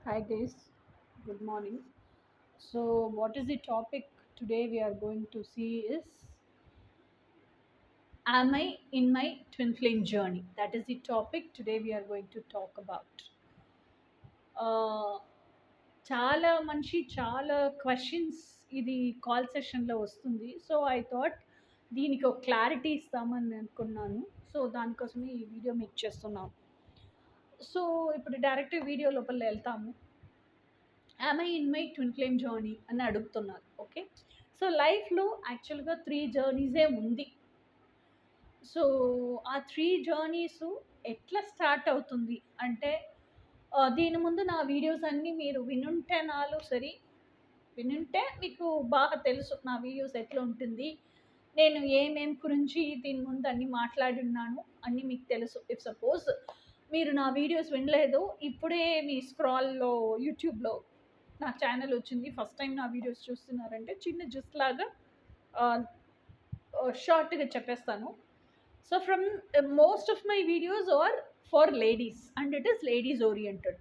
Hi guys, good morning. So, what is the topic today we are going to see is Am I in my twin flame journey? That is the topic today we are going to talk about. Uh, చాలా మనిషి చాలా questions ఇది call సెషన్లో వస్తుంది. So I thought దీనికి ఒక clarity ఇస్తామని అనుకున్నాను. సో దానికోసమే ఈ వీడియో మేక్ చేస్తున్నాను. సో ఇప్పుడు డైరెక్ట్ వీడియో లోపల వెళ్తాము. Am I in my twin flame journey అని అడుగుతున్నారు. ఓకే, సో లైఫ్లో యాక్చువల్గా 3 జర్నీసే ఉంది. సో ఆ 3 జర్నీస్ ఎట్లా స్టార్ట్ అవుతుంది అంటే దీని ముందు నా వీడియోస్ అన్నీ మీరు వినుంటే సరి వినుంటే మీకు బాగా తెలుసు నా వీడియోస్ ఎట్లా ఉంటుంది, నేను ఏమేం గురించి దీని ముందు అన్నీ మాట్లాడి ఉన్నాను అన్నీ మీకు తెలుసు. ఇఫ్ సపోజ్ మీరు నా వీడియోస్ వినలేదు, ఇప్పుడే మీ స్క్రాల్లో యూట్యూబ్లో నా ఛానల్ వచ్చింది, ఫస్ట్ టైం నా వీడియోస్ చూస్తున్నారంటే చిన్న జస్ట్ లాగా షార్ట్గా చెప్పేస్తాను. So from most of my videos are for ladies and it is ladies oriented.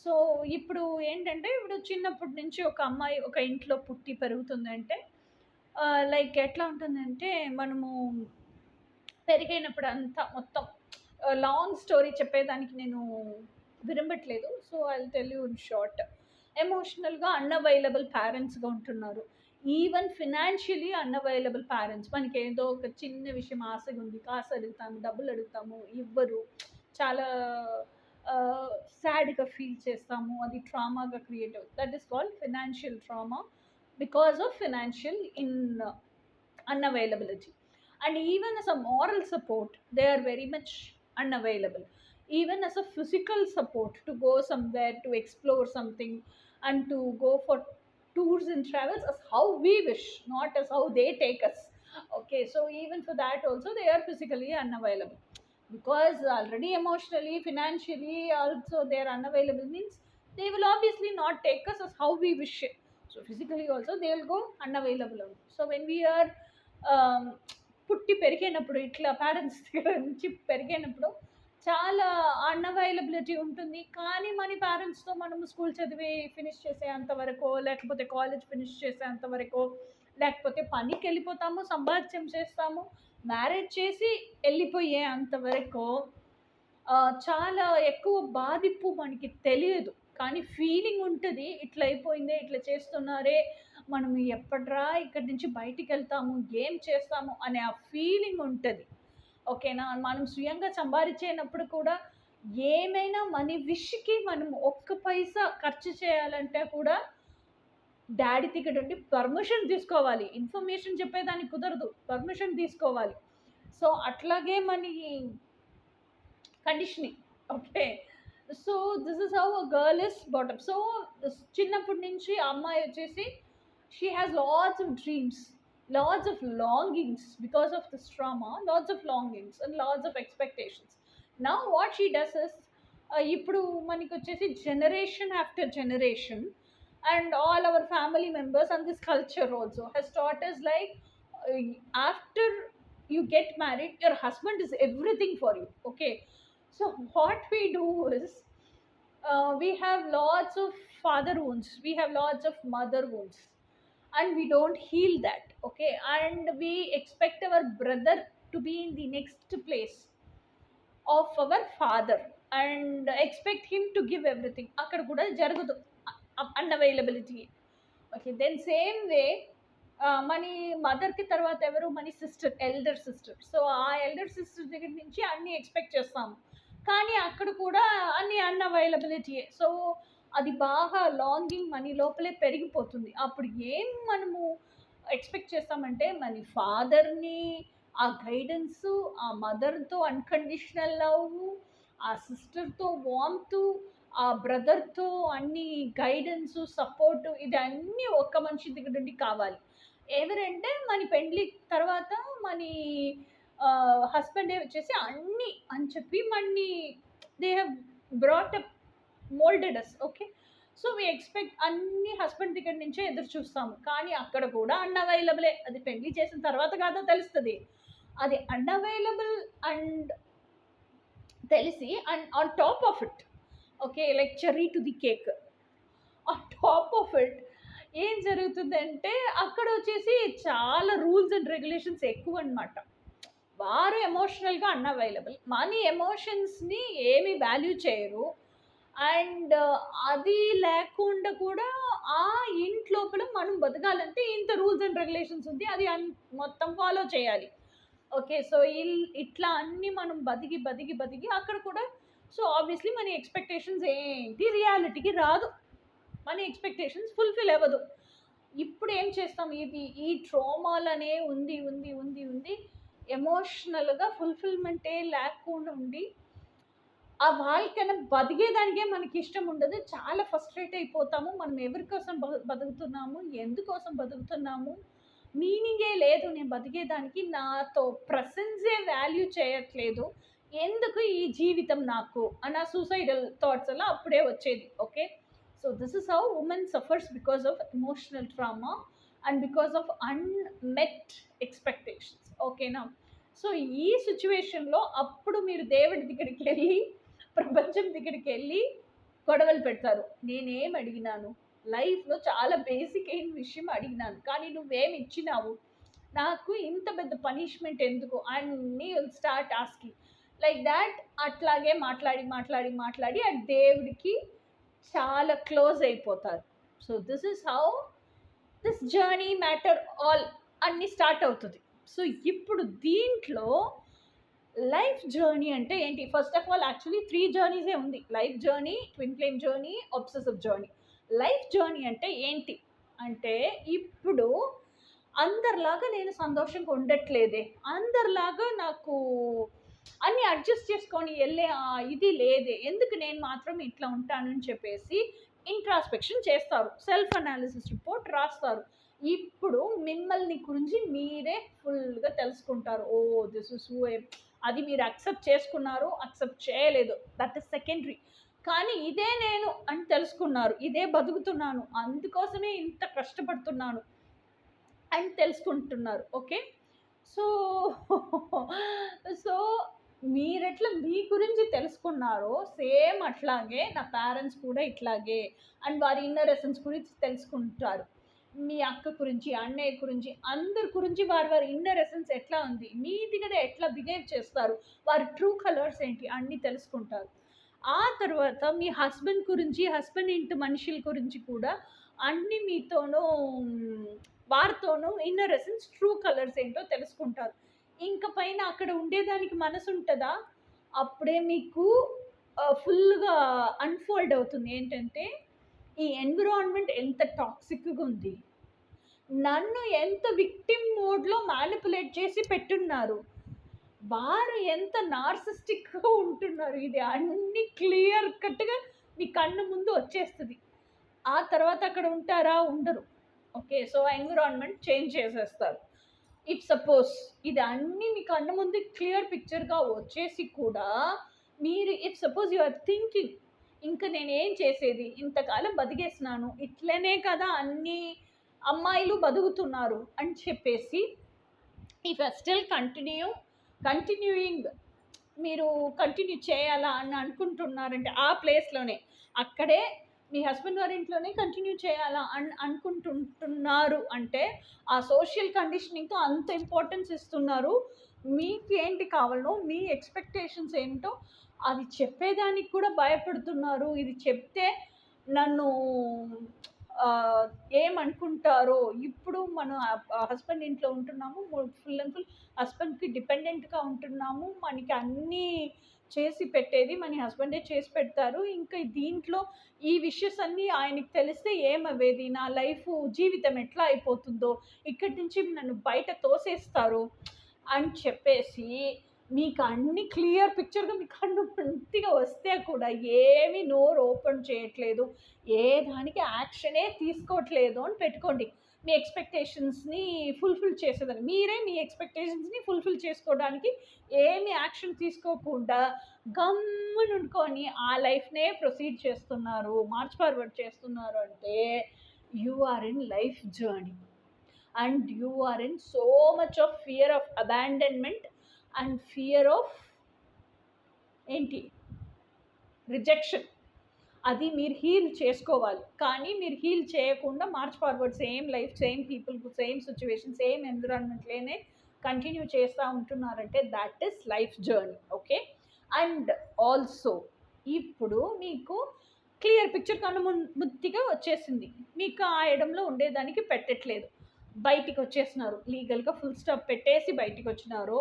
So ఇప్పుడు ఏంటంటే ఇప్పుడు చిన్నప్పటి నుంచి ఒక అమ్మాయి ఒక ఇంట్లో పుట్టి పెరుగుతుందంటే లైక్ ఎట్లా ఉంటుందంటే మనము పెరిగైనప్పుడు అంతా మొత్తం లాంగ్ స్టోరీ చెప్పేదానికి నేను విరమట్లేదు. So I tell you in short. ఎమోషనల్గా అన్అవైలబుల్ పేరెంట్స్గా ఉంటున్నారు, ఈవెన్ ఫినాన్షియలీ అన్అవైలబుల్ పేరెంట్స్. మనకి ఏదో ఒక చిన్న విషయం ఆశగా ఉంది, కాసు అడుగుతాము, డబ్బులు అడుగుతాము, ఇవ్వరు, చాలా సాడ్గా ఫీల్ చేస్తాము, అది ట్రామాగా క్రియేట్ అవుతుంది. That is called financial trauma because of financial in unavailability. And even as a moral support they are very much unavailable, even as a physical support to go somewhere to explore something and to go for tours and travels as how we wish, not as how they take us. Okay, so even for that also they are physically unavailable, because already emotionally financially also they are unavailable means they will obviously not take us as how we wish it. So physically also they will go unavailable. So when we are పుట్టి పెరిగినప్పుడు ఇట్లా parents దగ్గర నుంచి పెరిగినప్పుడు చాలా unavailability ఉంటుంది. కానీ మన పేరెంట్స్తో మనం స్కూల్ చదివి ఫినిష్ చేసేంత వరకు, లేకపోతే కాలేజ్ ఫినిష్ చేసేంత వరకు, లేకపోతే పనికి వెళ్ళిపోతాము, సంపాద్యం చేస్తాము, మ్యారేజ్ చేసి వెళ్ళిపోయే అంతవరకు చాలా ఎక్కువ బాధింపు మనకి తెలియదు, కానీ ఫీలింగ్ ఉంటుంది. ఇట్లా అయిపోయిందే, ఇట్లా చేస్తున్నారే, మనం ఎప్పట్రా ఇక్కడి నుంచి బయటికి వెళ్తాము, ఏం చేస్తాము అనే ఆ ఫీలింగ్ ఉంటుంది. ఓకేనా, మనం స్వయంగా సంపాదించేటప్పుడు కూడా ఏమైనా మన విష్కి మనం ఒక్క పైసా ఖర్చు చేయాలంటే కూడా డాడీ దగ్గర నుండి పర్మిషన్ తీసుకోవాలి, ఇన్ఫర్మేషన్ చెప్పేదానికి కుదరదు, పర్మిషన్ తీసుకోవాలి. సో అట్లాగే మన conditioning. Okay, so this is how a girl is bottom. So చిన్నప్పటి నుంచి అమ్మాయి వచ్చేసి she has lots of dreams, lots of లాంగింగ్స్ because of this trauma, lots of లాంగింగ్స్ and lots of expectations. Now what she does is, ఇప్పుడు మనకి వచ్చేసి generation after generation and all our family members and this culture also has taught us like after you get married your husband is everything for you. Okay, so what we do is we have lots of father wounds, we have lots of mother wounds, and we don't heal that. Okay, and we expect our brother to be in the next place of our father and expect him to give everything. అక్కడ కూడా జరగదు, unavailability. Okay, then same way మన మదర్కి తర్వాత ఎవరు, మన sister, elder sister. So ఆ elder sister దగ్గర నుంచి అన్నీ ఎక్స్పెక్ట్ చేస్తాము, కానీ అక్కడ కూడా అన్ని అన్అవైలబిలిటీయే. సో అది బాగా లాంగింగ్ మన లోపలే పెరిగిపోతుంది. అప్పుడు ఏం మనము ఎక్స్పెక్ట్ చేస్తామంటే మన ఫాదర్ని, ఆ గైడెన్సు, ఆ మదర్తో అన్కండిషనల్ లవ్, ఆ సిస్టర్తో వామ్త్, ఆ బ్రదర్తో అన్ని గైడెన్స్, సపోర్టు, ఇది అన్నీ ఒక్క మనిషి దగ్గర నుండి కావాలి. ఎవరంటే మన పెండ్లి తర్వాత మన హస్బెండే వచ్చేసి అన్నీ అని చెప్పి మన్ని they have brought up, molded us. Okay, so we expect అన్ని హస్బెండ్ దగ్గర నుంచే ఎదురు చూస్తాము, కానీ అక్కడ కూడా అన్అవైలబులే. అది పెళ్లి చేసిన తర్వాత కాదో తెలుస్తుంది, అది అన్అవైలబుల్ అండ్ తెలిసి. And on top of it, okay, like cherry to the cake, on top of it ఏం జరుగుతుందంటే అక్కడ వచ్చేసి చాలా రూల్స్ అండ్ రెగ్యులేషన్స్ ఎక్కువ అనమాట. వారు ఎమోషనల్గా అన్అవైలబుల్, మన ఎమోషన్స్ని ఏమి వాల్యూ చేయరు. అండ్ అది లేకుండా కూడా ఆ ఇంటి లోపల మనం బతకాలంటే ఇంత రూల్స్ అండ్ రెగ్యులేషన్స్ ఉంది, అది మొత్తం ఫాలో చేయాలి. ఓకే, సో ఇట్లా అన్ని మనం బతికి బతికి బతికి అక్కడ కూడా సో ఆబ్వియస్లీ మన ఎక్స్పెక్టేషన్స్ ఏంటి రియాలిటీకి రాదు, మన ఎక్స్పెక్టేషన్స్ ఫుల్ఫిల్ అవ్వదు. ఇప్పుడు ఏం చేస్తాం, ఇది ఈ ట్రామాలనే ఉంది ఉంది ఉంది ఉంది ఎమోషనల్గా ఫుల్ఫిల్మెంటే లేకుండా ఉండి ఆ వాళ్ళకన్నా బతికేదానికే మనకి ఇష్టం ఉండదు, చాలా ఫస్ట్రేట్ అయిపోతాము. మనం ఎవరి కోసం బతుకుతున్నాము, ఎందుకోసం బతుకుతున్నాము, మీనింగే లేదు నేను బతికేదానికి, నాతో ప్రసెన్సే వాల్యూ చేయట్లేదు, ఎందుకు ఈ జీవితం నాకు అన్న సూసైడల్ థాట్స్ అలా అప్పుడే వచ్చేది. Okay, so this is how women suffers because of emotional trauma and because of unmet expectations. ఓకేనా, సో ఈ సిచ్యువేషన్లో అప్పుడు మీరు దేవుడి దగ్గరికి వెళ్ళి ప్రపంచం దగ్గరికి వెళ్ళి గొడవలు పెడతారు. నేనేం అడిగినాను లైఫ్లో, చాలా బేసిక్ అయిన విషయం అడిగినాను, కానీ నువ్వేం ఇచ్చినావు నాకు, ఇంత పెద్ద పనిష్మెంట్ ఎందుకు, అన్నీ స్టార్ట్ ఆస్కింగ్ లైక్ దాట్. అట్లాగే మాట్లాడి మాట్లాడి మాట్లాడి ఆ దేవుడికి చాలా క్లోజ్ అయిపోతారు. So this is how this journey matter all అన్నీ స్టార్ట్ అవుతుంది. సో ఇప్పుడు దీంట్లో లైఫ్ జర్నీ అంటే ఏంటి? ఫస్ట్ ఆఫ్ ఆల్ యాక్చువల్లీ 3 జర్నీసే ఉంది, life journey, twin flame journey, obsessive journey. Life journey అంటే ఏంటి అంటే, ఇప్పుడు అందరిలాగా నేను సంతోషంగా ఉండట్లేదే, అందరిలాగా నాకు అన్ని అడ్జస్ట్ చేసుకొని వెళ్ళే ఇది లేదే, ఎందుకు నేను మాత్రం ఇట్లా ఉంటానని చెప్పేసి ఇంట్రాస్పెక్షన్ చేస్తారు, సెల్ఫ్ అనాలిసిస్ రిపోర్ట్ రాస్తారు. ఇప్పుడు మిమ్మల్ని గురించి మీరే ఫుల్గా తెలుసుకుంటారు. ఓ దిస్ ఇస్ హూ, అది మీరు అక్సెప్ట్ చేసుకున్నారు, అక్సెప్ట్ చేయలేదు, దట్ ఇస్ సెకండరీ. కానీ ఇదే నేను అని తెలుసుకున్నారు, ఇదే బతుకుతున్నాను, అందుకోసమే ఇంత కష్టపడుతున్నాను అని తెలుసుకుంటున్నారు. ఓకే, సో సో మీరెట్లా మీ గురించి తెలుసుకున్నారో సేమ్ అట్లాగే నా పేరెంట్స్ కూడా ఇట్లాగే అండ్ వారి ఇన్నర్ ఎసెన్స్ గురించి తెలుసుకుంటారు. మీ అక్క గురించి, అన్నయ్య గురించి, అందరి గురించి వారి వారి ఇన్నర్ ఎసెన్స్ ఎట్లా ఉంది, మీ దగ్గర ఎట్లా బిహేవ్ చేస్తారు, వారి ట్రూ కలర్స్ ఏంటి అన్నీ తెలుసుకుంటారు. ఆ తర్వాత మీ హస్బెండ్ గురించి, హస్బెండ్ ఇంటి మనుషుల గురించి కూడా అన్నీ మీతోనూ వారితోనూ ఇన్నర్ ఎసెన్స్ ట్రూ కలర్స్ ఏంటో తెలుసుకుంటారు. ఇంకా పైన అక్కడ ఉండేదానికి మనసు ఉంటుందా, అప్పుడే మీకు ఫుల్గా అన్ఫోల్డ్ అవుతుంది ఏంటంటే ఈ ఎన్విరాన్మెంట్ ఎంత టాక్సిక్గా ఉంది, నన్ను ఎంత విక్టిమ్ మోడ్లో మ్యానిపులేట్ చేసి పెట్టున్నారు, వారు ఎంత నార్సిస్టిక్గా ఉంటున్నారు, ఇది అన్ని క్లియర్ కట్గా మీ కన్ను ముందు వచ్చేస్తుంది. ఆ తర్వాత అక్కడ ఉంటారా, ఉండరు. ఓకే, సో ఎన్విరాన్మెంట్ చేంజ్ చేసేస్తారు. ఇఫ్ సపోజ్ ఇది అన్నీ మీ కన్ను ముందు క్లియర్ పిక్చర్గా వచ్చేసి కూడా మీరు if suppose you are thinking ఇంకా నేనేం చేసేది, ఇంతకాలం బతికేసినాను, ఇట్లనే కదా అన్ని అమ్మాయిలు బతుకుతున్నారు అని చెప్పేసి ఇఫ్ స్టిల్ కంటిన్యూయింగ్ మీరు కంటిన్యూ చేయాలా అని అనుకుంటున్నారంటే ఆ ప్లేస్లోనే అక్కడే మీ హస్బెండ్ వారి ఇంట్లోనే కంటిన్యూ చేయాలా అని అనుకుంటున్నారు అంటే ఆ సోషల్ కండిషనింగ్తో అంత ఇంపార్టెన్స్ ఇస్తున్నారు. మీకు ఏంటి కావాలో, మీ ఎక్స్పెక్టేషన్స్ ఏంటో అది చెప్పేదానికి కూడా భయపడుతున్నారు. ఇది చెప్తే నన్ను ఏమనుకుంటారో, ఇప్పుడు మనం హస్బెండ్ ఇంట్లో ఉంటున్నాము, ఫుల్ అండ్ ఫుల్ హస్బెండ్కి డిపెండెంట్గా ఉంటున్నాము, మనకి అన్నీ చేసి పెట్టేది మన హస్బెండే చేసి పెడతారు, ఇంకా దీంట్లో ఈ విషయస్ అన్నీ ఆయనకి తెలిస్తే ఏమవ్వేది, నా లైఫ్ జీవితం ఎట్లా అయిపోతుందో, ఇక్కడి నుంచి నన్ను బయట తోసేస్తారు అని చెప్పేసి మీకు అన్ని క్లియర్ పిక్చర్గా మీ కన్ను పూర్తిగా వస్తే కూడా ఏమీ నోరు ఓపెన్ చేయట్లేదు, ఏ దానికి యాక్షనే తీసుకోవట్లేదు అని పెట్టుకోండి. మీ ఎక్స్పెక్టేషన్స్ని ఫుల్ఫిల్ చేసేదాన్ని మీరే మీ ఎక్స్పెక్టేషన్స్ని ఫుల్ఫిల్ చేసుకోవడానికి ఏమి యాక్షన్ తీసుకోకుండా గమ్మునుండుకొని ఆ లైఫ్నే ప్రొసీడ్ చేస్తున్నారు, మార్చ్ ఫార్వర్డ్ చేస్తున్నారు అంటే you are in life journey and you are in so much of fear of abandonment and fear of ఏంటి, రిజెక్షన్. అది మీరు హీల్ చేసుకోవాలి. కానీ మీరు హీల్ చేయకుండా march forward same life, same people, same situation, same ఎన్విరాన్మెంట్లోనే కంటిన్యూ చేస్తూ ఉంటున్నారంటే that is life journey. Okay. And also ఇప్పుడు మీకు క్లియర్ పిక్చర్ ముత్తిగా వచ్చేసింది. మీకు ఆ ఎడంలో ఉండేదానికి పెట్టట్లేదు, బయటికి వచ్చేసినారు. లీగల్గా ఫుల్ స్టాప్ పెట్టేసి బయటికి వచ్చినారు,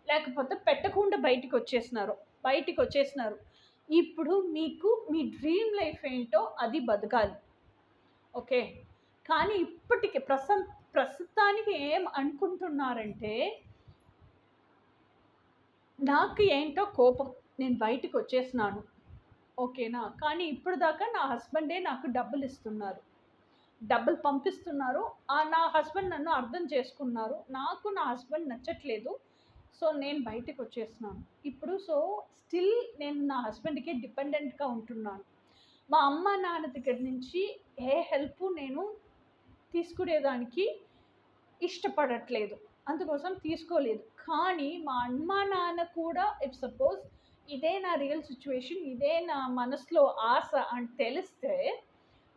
లేకపోతే పెట్టకుండా బయటికి వచ్చేసినారు. ఇప్పుడు మీకు మీ డ్రీమ్ లైఫ్ ఏంటో అది బతకాలి. ఓకే. కానీ ఇప్పటికి ప్రస్తుతానికి ఏం అనుకుంటున్నారంటే, నాకు ఏంటో కోపం, నేను బయటికి వచ్చేసినాను. ఓకేనా. కానీ ఇప్పుడు దాకా నా హస్బెండే నాకు డబ్బులు ఇస్తున్నారు, డబ్బులు పంపిస్తున్నారు. నా హస్బెండ్ నన్ను అర్థం చేసుకున్నారు. నాకు నా హస్బెండ్ నచ్చట్లేదు. సో నేను బయటకు వచ్చేస్తున్నాను ఇప్పుడు. సో స్టిల్ నేను నా హస్బెండ్కి డిపెండెంట్గా ఉంటున్నాను. మా అమ్మ నాన్న దగ్గర నుంచి ఏ హెల్ప్ నేను తీసుకునేదానికి ఇష్టపడట్లేదు, అందుకోసం తీసుకోలేదు. కానీ మా అమ్మ నాన్న కూడా ఇఫ్ సపోజ్ ఇదే నా రియల్ సిచ్యువేషన్, ఇదే నా మనసులో ఆశ అని తెలిస్తే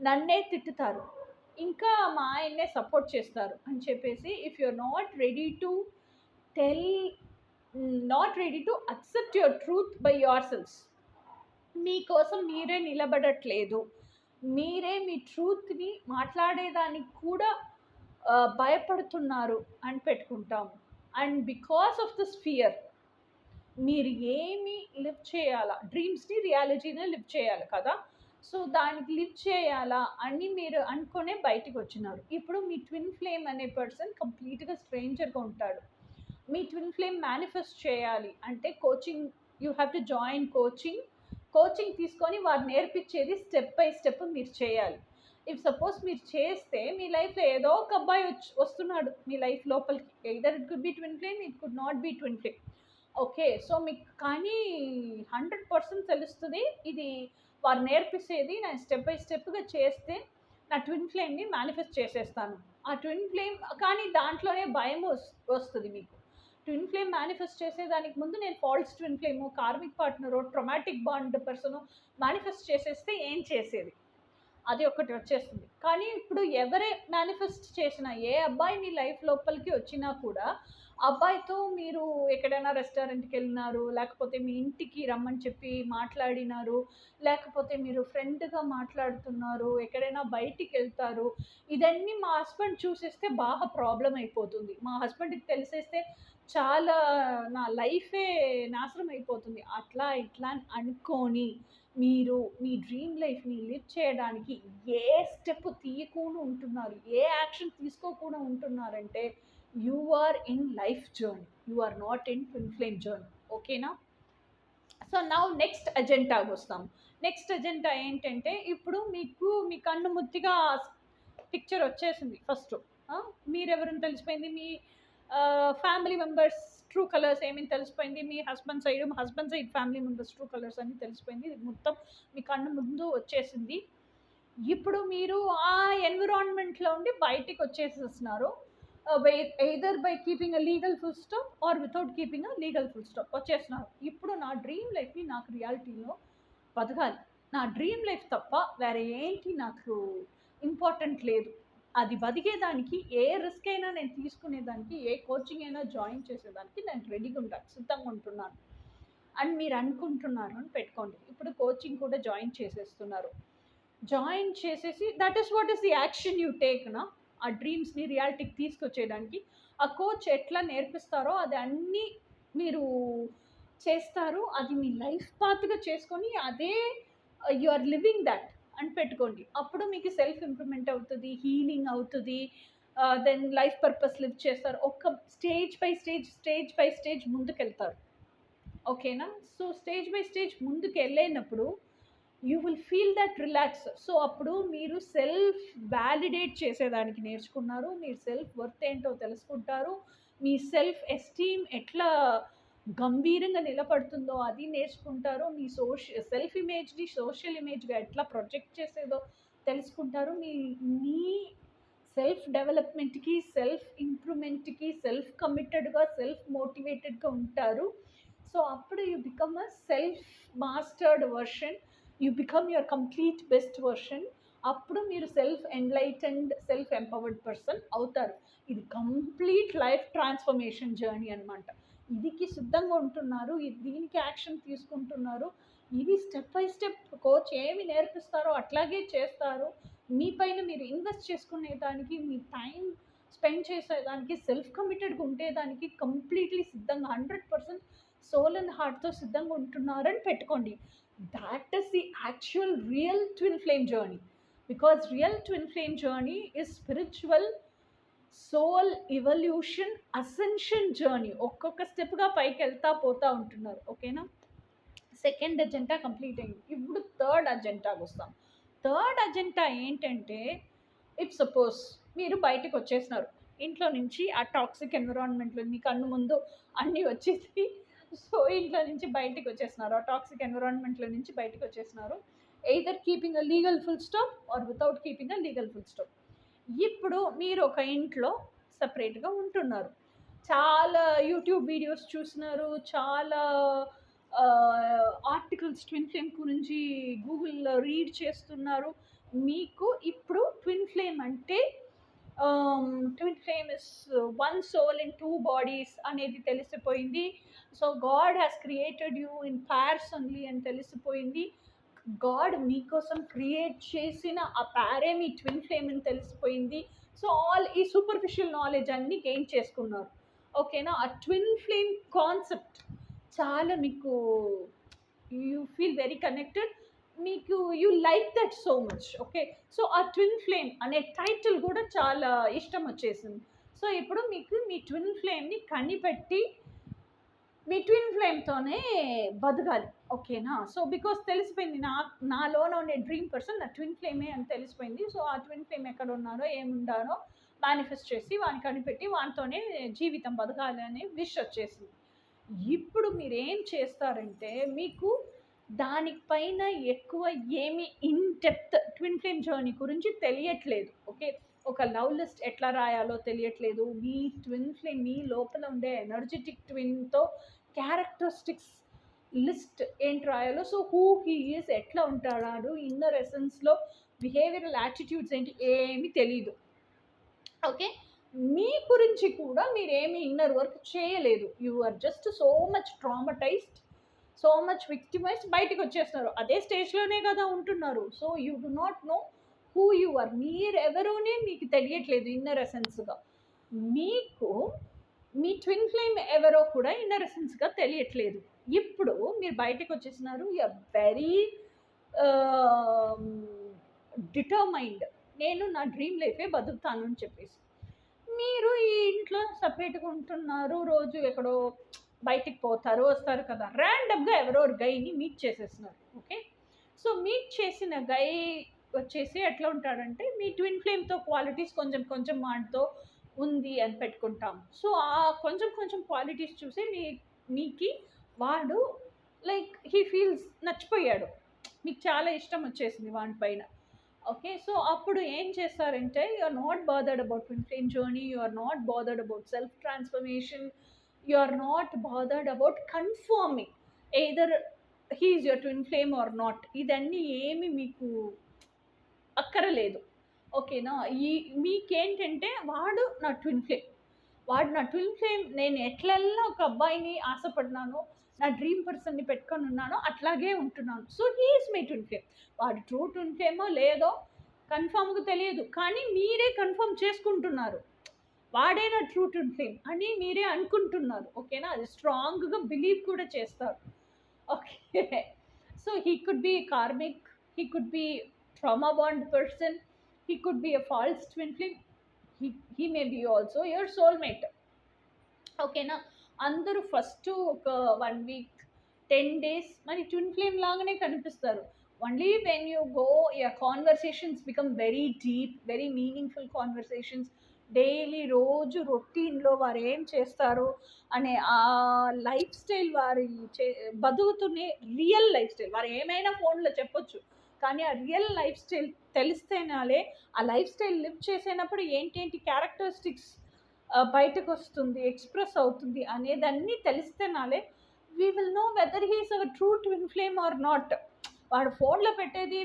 నన్నే తిట్టుతారు, ఇంకా మా ఆయన్నే సపోర్ట్ చేస్తారు అని చెప్పేసి, if you are not ready to accept your truth by your selfs, మీకోసం మీరే నిలబడట్లేదు, మీరే మీ ట్రూత్ని మాట్లాడేదానికి కూడా భయపడుతున్నారు అని పెట్టుకుంటాము. And because of this fear మీరు ఏమి లివ్ చేయాలా, డ్రీమ్స్ని రియాలిటీని లివ్ చేయాలి కదా. సో దానికి లివ్ చేయాలా అని మీరు అనుకునే బయటికి వచ్చినారు. ఇప్పుడు మీ ట్విన్ ఫ్లేమ్ అనే పర్సన్ కంప్లీట్గా స్ట్రేంజర్గా ఉంటాడు. మీ ట్విన్ ఫ్లేమ్ మేనిఫెస్ట్ చేయాలి అంటే coaching, you have to join coaching తీసుకొని వారు నేర్పించేది స్టెప్ బై స్టెప్ మీరు చేయాలి. ఇఫ్ సపోజ్ మీరు చేస్తే మీ లైఫ్లో ఏదో ఒక అబ్బాయి వస్తున్నాడు మీ లైఫ్ లోపలికి, either it could be twin flame, it could not be twin flame. Okay. So మీకు కానీ 100% తెలుస్తుంది ఇది వారు నేర్పిస్తేది నేను స్టెప్ బై స్టెప్గా చేస్తే నా ట్విన్ ఫ్లేమ్ని మేనిఫెస్ట్ చేసేస్తాను. ఆ ట్విన్ ఫ్లేమ్ కానీ దాంట్లోనే భయం వస్తుంది మీకు. ట్విన్ ఫ్లేమ్ మేనిఫెస్ట్ చేసేదానికి ముందు నేను false twin flame, karmic partner, traumatic bond person manifest చేసేస్తే ఏం చేసేది, అది ఒకటి వచ్చేస్తుంది. కానీ ఇప్పుడు ఎవరే మేనిఫెస్ట్ చేసినా, ఏ అబ్బాయి మీ లైఫ్ లోపలికి వచ్చినా కూడా అబ్బాయితో మీరు ఎక్కడైనా రెస్టారెంట్కి వెళ్ళినారు, లేకపోతే మీ ఇంటికి రమ్మని చెప్పి మాట్లాడినారు, లేకపోతే మీరు ఫ్రెండ్గా మాట్లాడుతున్నారు, ఎక్కడైనా బయటికి వెళ్తారు, ఇదన్నీ మా హస్బెండ్ చూసేస్తే బాగా ప్రాబ్లం అయిపోతుంది, మా హస్బెండ్కి తెలిసేస్తే చాలా నా లైఫే నాశనం అయిపోతుంది, అట్లా ఇట్లా అనుకొని మీరు మీ డ్రీమ్ లైఫ్ని లివ్ చేయడానికి ఏ స్టెప్ తీయకుండా ఉంటున్నారు, ఏ యాక్షన్ తీసుకోకుండా ఉంటున్నారంటే you are in life journey, you are not in twin flame journey. ఓకేనా. సో నౌ నెక్స్ట్ అజెండాకి వస్తాం. నెక్స్ట్ అజెండా ఏంటంటే, ఇప్పుడు మీకు మీ కన్ను ముత్తిగా పిక్చర్ వచ్చేసింది. ఫస్ట్ మీరెవరిని తెలిసిపోయింది, మీ ఫ్యామిలీ మెంబర్స్ ట్రూ కలర్స్ ఏమేమి తెలిసిపోయింది, మీ husband side family members true colours అని తెలిసిపోయింది, ఇది మొత్తం మీ కన్ను ముందు వచ్చేసింది. ఇప్పుడు మీరు ఆ ఎన్విరాన్మెంట్లో ఉండి బయటికి వచ్చేసేస్తున్నారు, either by keeping a legal full stop or without keeping a legal full stop వచ్చేస్తున్నారు. ఇప్పుడు నా డ్రీమ్ లైఫ్ని నాకు రియాలిటీలో బతకాలి, నా డ్రీమ్ లైఫ్ తప్ప వేరే ఏంటి నాకు ఇంపార్టెంట్ లేదు, అది బతికేదానికి ఏ రిస్క్ అయినా నేను తీసుకునేదానికి, ఏ కోచింగ్ అయినా జాయిన్ చేసేదానికి నేను రెడీగా ఉంటాను, సిద్ధంగా ఉంటున్నాను అని మీరు అనుకుంటున్నారు అని పెట్టుకోండి. ఇప్పుడు కోచింగ్ కూడా జాయిన్ చేసేసి that is what is the action you take నా, ఆ డ్రీమ్స్ని రియాలిటీకి తీసుకొచ్చేయడానికి. ఆ కోచ్ ఎట్లా నేర్పిస్తారో అది అన్నీ మీరు చేస్తారు, అది మీ లైఫ్ పాత్గా చేసుకొని అదే యు ఆర్ లివింగ్ దట్ అని పెట్టుకోండి. అప్పుడు మీకు సెల్ఫ్ ఇంప్రూవ్మెంట్ అవుతుంది, హీలింగ్ అవుతుంది, దెన్ లైఫ్ పర్పస్ లివ్ చేస్తారు, ఒక స్టేజ్ బై స్టేజ్ ముందుకెళ్తారు. ఓకేనా. సో స్టేజ్ బై స్టేజ్ ముందుకు వెళ్ళినప్పుడు you will feel that relax. So అప్పుడు మీరు సెల్ఫ్ వ్యాలిడేట్ చేసేదానికి నేర్చుకున్నారు, మీరు సెల్ఫ్ వర్త్ ఏంటో తెలుసుకుంటారు, మీ సెల్ఫ్ ఎస్టీమ్ ఎట్లా గంభీరంగా నిలబడుతుందో అది నేర్చుకుంటారు, మీ సెల్ఫ్ ఇమేజ్ని సోషల్ ఇమేజ్గా ఎట్లా ప్రొజెక్ట్ చేసేదో తెలుసుకుంటారు, మీ సెల్ఫ్ డెవలప్మెంట్కి, సెల్ఫ్ ఇంప్రూవ్మెంట్కి సెల్ఫ్ కమిటెడ్గా, సెల్ఫ్ మోటివేటెడ్గా ఉంటారు. సో అప్పుడు you become a self mastered version, you become your complete best version. అప్పుడు మీరు self enlightened, self empowered person అవుతారు. ఇది కంప్లీట్ లైఫ్ ట్రాన్స్ఫర్మేషన్ జర్నీ అనమాట. ఇదికి సిద్ధంగా ఉంటున్నారు, దీనికి యాక్షన్ తీసుకుంటున్నారు. ఇది స్టెప్ బై స్టెప్ కోచ్ ఏమి నేర్పిస్తారో అట్లాగే చేస్తారు. మీ పైన మీరు ఇన్వెస్ట్ చేసుకునేదానికి, మీ టైం స్పెండ్ చేసేదానికి, సెల్ఫ్ కమిటెడ్గా ఉండేదానికి కంప్లీట్లీ సిద్ధంగా 100% సోల్ అండ్ హార్ట్తో సిద్ధంగా ఉంటున్నారని పెట్టుకోండి. That is the actual real twin flame journey. Because real twin flame journey is spiritual soul evolution ascension journey. ఒక్కొక్క స్టెప్గా పైకి వెళ్తా పోతా ఉంటున్నారు. ఓకేనా? సెకండ్ అజెండా కంప్లీట్ అయింది. ఇప్పుడు థర్డ్ అజెండాకి వస్తాం. థర్డ్ అజెండా ఏంటంటే, ఇఫ్ సపోజ్ మీరు బయటకు వచ్చేసినారు ఇంట్లో నుంచి, ఆ టాక్సిక్ ఎన్విరాన్మెంట్లో మీ కన్ను ముందు అన్నీ వచ్చేసి, సో ఇంట్లో నుంచి బయటకు వచ్చేసినారు, ఆ టాక్సిక్ ఎన్విరాన్మెంట్లో నుంచి బయటకు వచ్చేసినారు. Either keeping a legal full stop or without keeping a legal full stop. ఇప్పుడు మీరు ఒక ఇంట్లో సపరేట్గా ఉంటున్నారు, చాలా యూట్యూబ్ వీడియోస్ చూస్తున్నారు, చాలా ఆర్టికల్స్ ట్విన్ ఫ్లేమ్ గురించి గూగుల్లో రీడ్ చేస్తున్నారు. మీకు ఇప్పుడు ట్విన్ ఫ్లేమ్ అంటే twin flame is one soul in two bodies అనేది తెలిసిపోయింది. So God has created you in pairs only అని తెలిసిపోయింది. గాడ్ మీకోసం క్రియేట్ చేసిన ఆ ప్యారే మీ ట్విన్ ఫ్లేమ్ అని తెలిసిపోయింది. సో ఆల్ ఈ సూపర్ఫిషియల్ నాలెడ్జ్ అన్నీ గెయిన్ చేసుకున్నారు. ఓకేనా? ఆ ట్విన్ ఫ్లేమ్ కాన్సెప్ట్ చాలా మీకు, యూ ఫీల్ వెరీ కనెక్టెడ్, మీకు you like that so much. Okay, so ఆ ట్విన్ ఫ్లేమ్ అనే టైటిల్ కూడా చాలా ఇష్టం వచ్చేసింది. సో ఇప్పుడు మీకు మీ ట్విన్ ఫ్లేమ్ని కనిపెట్టి మీ ట్విన్ ఫ్లేమ్తోనే బతకాలి. ఓకేనా? సో బికాస్ తెలిసిపోయింది, నాలోన ఉండే డ్రీమ్ పర్సన్ నా ట్విన్ ఫ్లేమే అని తెలిసిపోయింది. సో ఆ ట్విన్ ఫ్లేమ్ ఎక్కడ ఉన్నారో ఏముండారో మేనిఫెస్ట్ చేసి వాడిని కనిపెట్టి వాటితోనే జీవితం బతకాలి అనే విష్ వచ్చేసింది. ఇప్పుడు మీరు ఏం చేస్తారంటే, మీకు దానిపైన ఎక్కువ ఏమి in depth twin flame journey గురించి తెలియట్లేదు. ఓకే, ఒక లవ్ లిస్ట్ ఎట్లా రాయాలో తెలియట్లేదు. మీ ట్విన్ ఫ్లేమ్ మీ లోపల ఉండే ఎనర్జెటిక్ ట్విన్తో క్యారెక్టరిస్టిక్స్ లిస్ట్ ఏంటి రాయాలో, సో హూ హీ ఈజ్, ఎట్లా ఉంటాడు, ఇన్నర్ ఎసెన్స్లో బిహేవియరల్ యాటిట్యూడ్స్ ఏంటి, ఏమీ తెలీదు. ఓకే, మీ గురించి కూడా మీరేమి ఇన్నర్ వర్క్ చేయలేదు. You are just so much traumatised, so much victimised. బయటకు వచ్చేస్తున్నారు, అదే స్టేజ్లోనే కదా ఉంటున్నారు. So you do not know who you are. మీరెవరోనే మీకు తెలియట్లేదు ఇన్నర్ ఎసెన్స్గా. మీకు మీ ట్విన్ ఫ్లేమ్ ఎవరో కూడా ఇన్నర్ ఎసెన్స్గా తెలియట్లేదు. ఇప్పుడు మీరు బయటకు వచ్చేసినారు, యు ఆర్ వెరీ డిటర్మైన్డ్, నేను నా డ్రీమ్ లైఫే బతుకుతాను అని చెప్పేసి. మీరు ఈ ఇంట్లో సపరేట్గా ఉంటున్నారు, రోజు ఎక్కడో బయటికి పోతారు వస్తారు కదా, ర్యాండమ్గా ఎవరో గైని మీట్ చేసేస్తున్నారు. ఓకే, సో మీట్ చేసిన గై వచ్చేసి ఎట్లా ఉంటాడంటే, మీ ట్విన్ ఫ్లేమ్తో క్వాలిటీస్ కొంచెం కొంచెం వాటితో ఉంది అని పెట్టుకుంటాం. సో ఆ కొంచెం కొంచెం క్వాలిటీస్ చూసి మీకు వాడు లైక్ హీ ఫీల్స్ నచ్చిపోయాడు, మీకు చాలా ఇష్టం వచ్చేసింది వాడిపైన. ఓకే, సో అప్పుడు ఏం చేస్తారంటే, you are not bothered about twin flame journey, you are not bothered about self transformation, you are not bothered about confirming either he is your twin flame or not. ఇదన్నీ ఏమి మీకు అక్కరలేదు. ఓకేనా? మీకేంటంటే వాడు నా ట్విన్ ఫ్లేమ్, వాడు నా twin flame, నేను ఎట్లల్లా ఒక అబ్బాయిని ఆశపడినానో, నా డ్రీమ్ పర్సన్ని పెట్టుకొని ఉన్నానో అట్లాగే ఉంటున్నాను. So he is my twin flame. వాడు ట్రూ ట్విన్ ఫ్లేమో లేదో కన్ఫామ్గా తెలియదు, కానీ మీరే కన్ఫర్మ్ చేసుకుంటున్నారు వాడే నా ట్రూ ట్విన్ ఫ్లేమ్ అని మీరే అనుకుంటున్నారు. ఓకేనా? అది స్ట్రాంగ్గా బిలీవ్ కూడా చేస్తారు. Okay, so he could be karmic, he could be trauma bond person, he could be a false twin flame, he may be also your soulmate. ఓకేనా? అందరూ ఫస్ట్ ఒక 1 వీక్ 10 days మరి ట్విన్ ఫ్లేమ్ లాగానే కనిపిస్తారు. Only when you go your conversations become very deep, very meaningful conversations. Daily రోజు రొటీన్లో వారు ఏం చేస్తారు అనే ఆ లైఫ్ స్టైల్, వారి బతుకుతున్న రియల్ లైఫ్ స్టైల్, వారు ఏమైనా ఫోన్లో చెప్పొచ్చు, కానీ ఆ రియల్ లైఫ్ స్టైల్ తెలిస్తేనాలే, ఆ లైఫ్ స్టైల్ లివ్ చేసేటప్పుడు ఏంటేంటి క్యారెక్టరిస్టిక్స్ బయటకు వస్తుంది, ఎక్స్ప్రెస్ అవుతుంది అనేదాన్ని తెలిస్తేనాలే we will know whether he is our true twin flame or not. వాడు ఫోన్లో పెట్టేది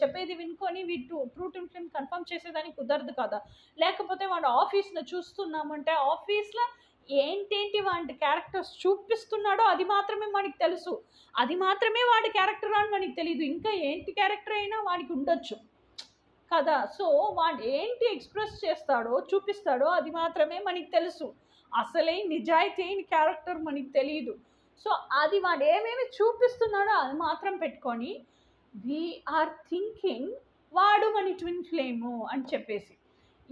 చెప్పేది వినుకొని ట్రూ ట్విన్ ఫ్లేమ్ కన్ఫర్మ్ చేసేదానికి కుదరదు కదా. లేకపోతే వాడు ఆఫీస్లో చూస్తున్నామంటే ఆఫీస్లో ఏంటేంటి వాడి క్యారెక్టర్స్ చూపిస్తున్నాడో అది మాత్రమే మనకి తెలుసు, అది మాత్రమే వాడి క్యారెక్టర్ అని మనకి తెలియదు. ఇంకా ఏంటి క్యారెక్టర్ అయినా వాడికి ఉండొచ్చు కదా. సో వాడు ఏంటి ఎక్స్ప్రెస్ చేస్తాడో చూపిస్తాడో అది మాత్రమే మనకి తెలుసు, అసలే నిజాయితీ అయిన క్యారెక్టర్ మనకి తెలియదు. సో అది వాడు ఏమేమి చూపిస్తున్నాడో అది మాత్రం పెట్టుకొని వీఆర్ థింకింగ్ వాడు మన ట్విన్ ఫ్లేము అని చెప్పేసి.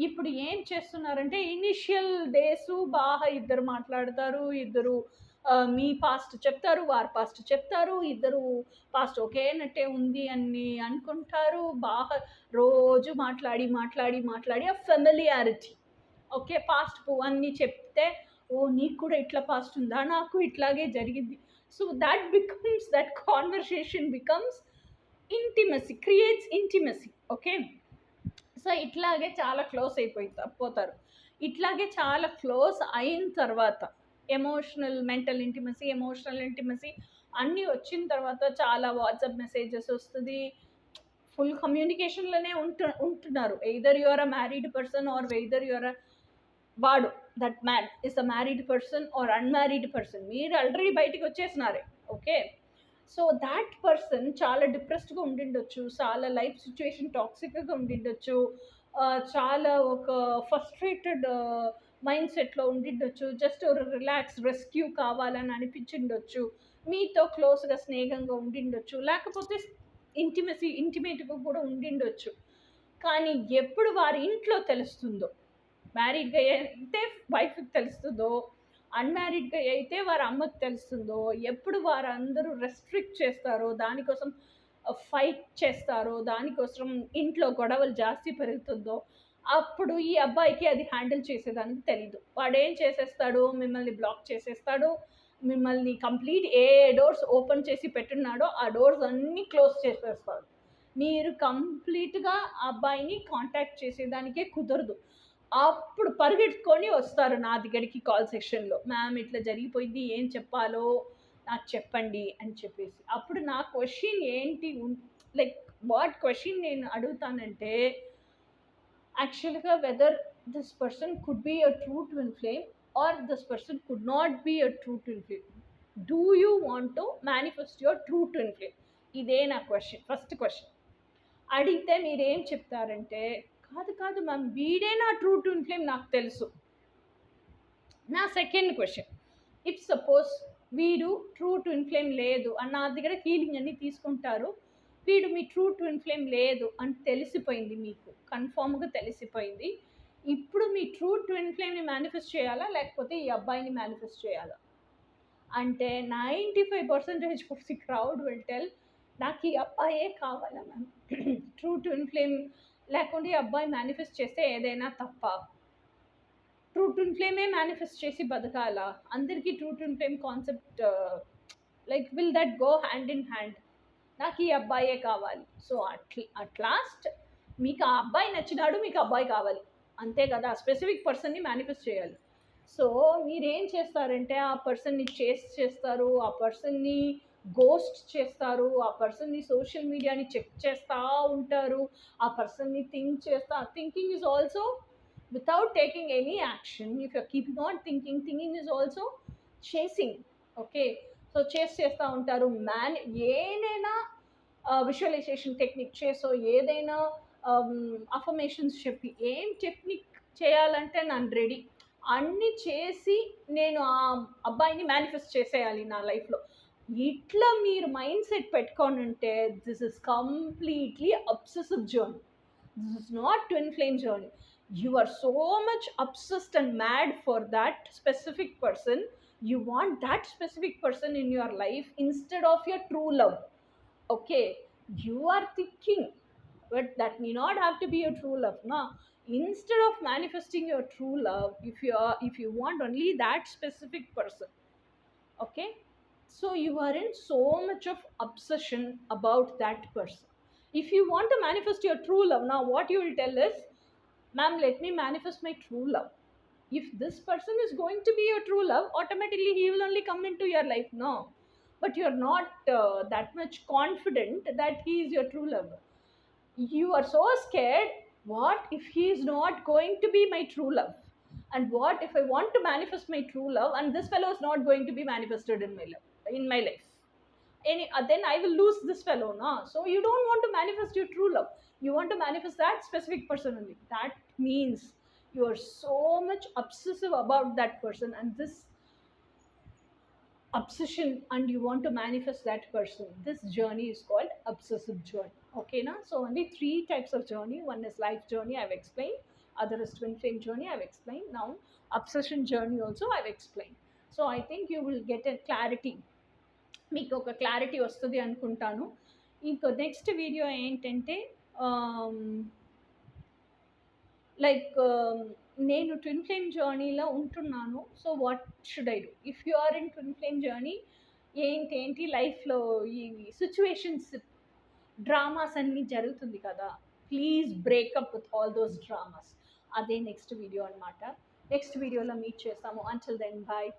ఇప్పుడు ఏం చేస్తున్నారంటే ఇనిషియల్ డేస్ బాగా ఇద్దరు మాట్లాడతారు, ఇద్దరు మీ పాస్ట్ చెప్తారు, వారి పాస్ట్ చెప్తారు, ఇద్దరు పాస్ట్ ఒకేనట్టే ఉంది అని అనుకుంటారు. బాగా రోజు మాట్లాడి మాట్లాడి మాట్లాడి ఆ ఫెమిలియారిటీ, ఓకే పాస్ట్ అన్నీ చెప్తే ఓ నీకు కూడా ఇట్లా పాస్ట్ ఉందా, నాకు ఇట్లాగే జరిగింది. So that conversation becomes intimacy, creates intimacy. Okay, so ఇట్లాగే చాలా క్లోజ్ పోతారు. ఇట్లాగే చాలా క్లోజ్ అయిన తర్వాత మెంటల్ ఇంటిమసీ అన్నీ వచ్చిన తర్వాత చాలా వాట్సాప్ మెసేజెస్ వస్తుంది, ఫుల్ కమ్యూనికేషన్లోనే ఉంటున్నారు. Either you are a married person or either you are వాడు that man is a married person or unmarried person, మీరు ఆల్రెడీ బయటికి వచ్చేసినారే. ఓకే, సో దాట్ పర్సన్ చాలా డిప్రెస్డ్గా ఉండిండొచ్చు, చాలా లైఫ్ సిచ్యువేషన్ టాక్సిక్గా ఉండిండొచ్చు, చాలా ఒక ఫస్ట్రేటెడ్ మైండ్ సెట్లో ఉండిండొచ్చు, జస్ట్ ఒక రిలాక్స్ రెస్క్యూ కావాలని అనిపించిండొచ్చు, మీతో క్లోజ్గా స్నేహంగా ఉండిండొచ్చు, లేకపోతే ఇంటిమేట్గా కూడా ఉండిండొచ్చు. కానీ ఎప్పుడు వారి ఇంట్లో తెలుస్తుందో, మ్యారీడ్గా అయితే వైఫ్కి తెలుస్తుందో, అన్మ్యారీడ్గా అయితే వారి అమ్మకి తెలుస్తుందో, ఎప్పుడు వారందరూ రెస్ట్రిక్ట్ చేస్తారో, దానికోసం ఫైట్ చేస్తారో, దానికోసం ఇంట్లో గొడవలు జాస్తి పెరుగుతుందో, అప్పుడు ఈ అబ్బాయికి అది హ్యాండిల్ చేసేదానికి తెలీదు. వాడు ఏం చేసేస్తాడు, మిమ్మల్ని బ్లాక్ చేసేస్తాడు, మిమ్మల్ని కంప్లీట్ ఏ డోర్స్ ఓపెన్ చేసి పెట్టున్నాడో ఆ డోర్స్ అన్నీ క్లోజ్ చేసేస్తాడు. మీరు కంప్లీట్గా ఆ అబ్బాయిని కాంటాక్ట్ చేసేదానికే కుదరదు. అప్పుడు పరిగెట్టుకొని వస్తారు నా దగ్గరికి కాల్ సెక్షన్లో, మ్యామ్ ఇట్లా జరిగిపోయింది, ఏం చెప్పాలో నాకు చెప్పండి అని చెప్పేసి. అప్పుడు నా క్వశ్చన్ ఏంటి, లైక్ వాట్ క్వశ్చన్ నేను అడుగుతానంటే, యాక్చువల్గా whether this person could be a true twin flame or this person could not be a true twin flame. Do you want to manifest your true twin flame? ఇదే నా question, first question. అడిగితే మీరేం చెప్తారంటే, కాదు ma'am వీడే నా true twin flame నాకు తెలుసు. నా సెకండ్ క్వశ్చన్, ఇఫ్ సపోజ్ వీడు ట్రూ ట్విన్ ఫ్లేమ్ లేదు అని నా దగ్గర హీలింగ్ అన్నీ తీసుకుంటారు, వీడు మీ ట్రూ ట్విన్ ఫ్లేమ్ లేదు అని తెలిసిపోయింది, మీకు కన్ఫామ్గా తెలిసిపోయింది, ఇప్పుడు మీ ట్రూ ట్విన్ ఫ్లేమ్ని మేనిఫెస్ట్ చేయాలా లేకపోతే ఈ అబ్బాయిని మేనిఫెస్ట్ చేయాలా అంటే 95% of the crowd will tell నాకు ఈ అబ్బాయే కావాలా మ్యామ్. ట్రూ ట్విన్ ఫ్లేమ్ లేకుండా ఈ అబ్బాయి మేనిఫెస్ట్ చేస్తే ఏదైనా తప్ప? ట్రూ ట్విన్ ఫ్లేమే మేనిఫెస్ట్ చేసి బతకాలా? అందరికీ true twin flame concept like will that go hand in hand? నాకు ఈ అబ్బాయే కావాలి. సో అట్ లాస్ట్ మీకు ఆ అబ్బాయి నచ్చినాడు, మీకు అబ్బాయి కావాలి అంతే కదా, స్పెసిఫిక్ పర్సన్ని మేనిఫెస్ట్ చేయాలి. సో మీరేం చేస్తారంటే ఆ పర్సన్ని చేస్తారు, ఆ పర్సన్ని గోస్ట్ చేస్తారు, ఆ పర్సన్ని సోషల్ మీడియాని చెక్ చేస్తూ ఉంటారు, ఆ పర్సన్ని thinking is also without taking any action. If you're keeping on thinking is also chasing. Okay, so చేస్తూ ఉంటారు. ఏదైనా విజువలైజేషన్ టెక్నిక్ చేసో, ఏదైనా అఫర్మేషన్స్ చెప్పి, ఏం టెక్నిక్ చేయాలంటే నన్ను రెడీ అన్నీ చేసి నేను ఆ అబ్బాయిని మేనిఫెస్ట్ చేసేయాలి నా లైఫ్లో. ఇట్లా మీరు మైండ్ సెట్ పెట్టుకొని ఉంటే this is completely obsessive journey. This is not twin flame journey. You are so much obsessed and mad for that specific person. You want that specific person in your life instead of your true love. Okay, you are thinking, but that may not have to be your true love. No, instead of manifesting your true love, if you want only that specific person, okay, so you are in so much of obsession about that person. If you want to manifest your true love, now what you will tell is, ma'am, let me manifest my true love. If this person is going to be your true love, automatically he will only come into your life. No, but you're not that much confident that he is your true love. You are so scared, what if he is not going to be my true love, and what if I want to manifest my true love and this fellow is not going to be manifested in my life, then I will lose this fellow na. So you don't want to manifest your true love, you want to manifest that specific person only. That means you are so much obsessive about that person, and this obsession, and you want to manifest that person, this journey is called obsessive journey. Okay now, so only three types of journey. One is life journey, I've explained. Other is twin flame journey, I've explained. Now obsession journey also I've explained. So I think you will get a clarity, మీకు ఒక clarity వస్తుంది అనుకుంటాను. ఇంకో next video ఏంటంటే like నేను twin flame జర్నీలో ఉంటున్నాను. So what should I do if you are in twin flame journey? ఏంటి లైఫ్లో ఈ సిచ్యువేషన్స్, డ్రామాస్ అన్నీ జరుగుతుంది కదా, please breakup with all those dramas. అదే నెక్స్ట్ వీడియో అనమాట. నెక్స్ట్ వీడియోలో మీట్ చేస్తాము. Until then bye.